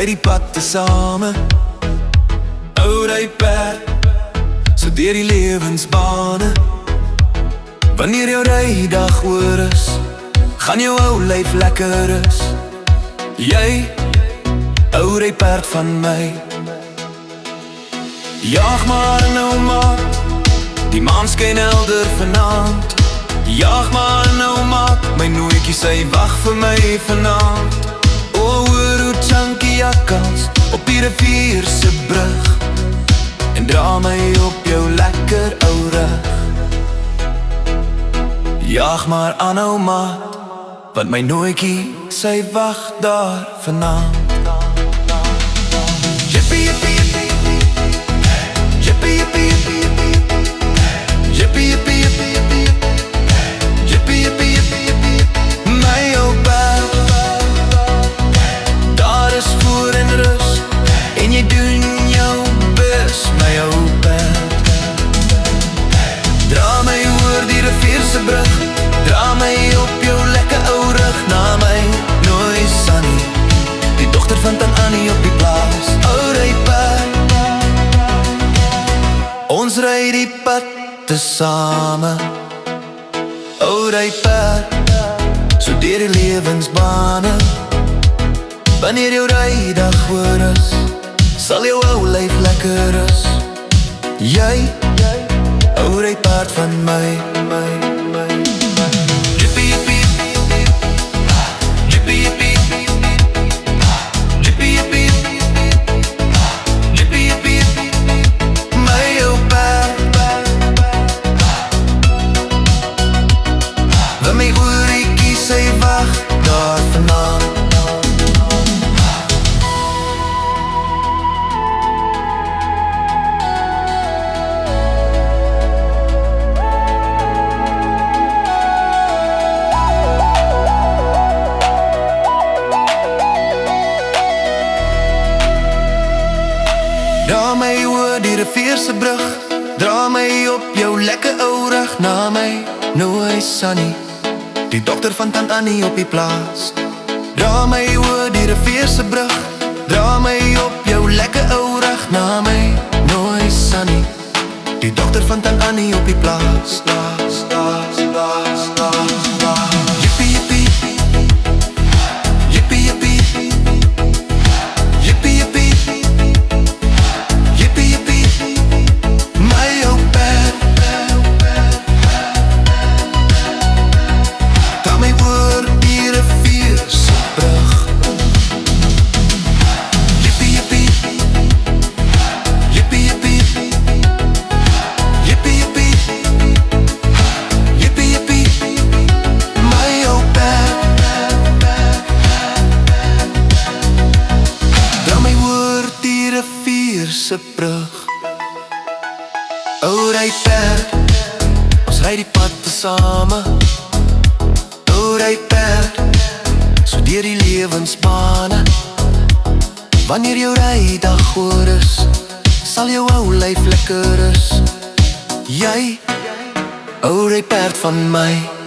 ry die pad tesame, ou ry perd, so deur die lewensbane. Wanneer jou rydag oor is, gaan jou ou lyf lekker is. Jy, ou ry perd van my. Jaag maar nou maat, die maan skyn helder vanaand. Jaag maar nou maat, my nooitjie sy wag vir my vanaand. O, hoor hoe chunky jakkals op die rivier se brug, en dra my op jou lekker ou rug. Jaag maar aan nou maat, want my nooitjie sy wag daar vanaand. Jippie, jippie, jippie, jippie, jippie, jippie, jippie, jippie, jippie, jippie, jippie, my ou perd, daar is voer en rus, en jy doen jou bes, my ou perd. Dra my oor die rivier se brug, dra my op jou lekker ou rug, na my nooi Sunny, die dogter van Tant Annie op die plaas. Ou ry perd, ons ry die pad tesame. Ou ry perd, so deur die lewensbane. Wanneer jou rydag oor is, sal jou ou lyf lekker is. Jy, ou ry perd van my. Dra my oor die rivier se brug, dra my op jou lekker ou rug, na my nooi Sunny, die dogter van Tant Annie op die plaas. Dra my oor die rivier se brug, dra my op jou lekker ou rug, na my nooi Sunny, die dogter van Tant Annie op die plaas. Jippie, jippie, jippie, jippie, jippie, jippie, jippie, jippie, my ou perd, dra my oor die rivier se brug. Jippie, jippie, jippie, jippie, jippie, jippie, jippie, jippie, my ou perd, dra my oor die rivier se brug. Ou ry perd, ons ry die pad tesame. Ou ry perd, so deur die lewensbane. Wanneer jou rydag oor is, sal jou ou lyf lekker is. Jy, ou ry perd van my.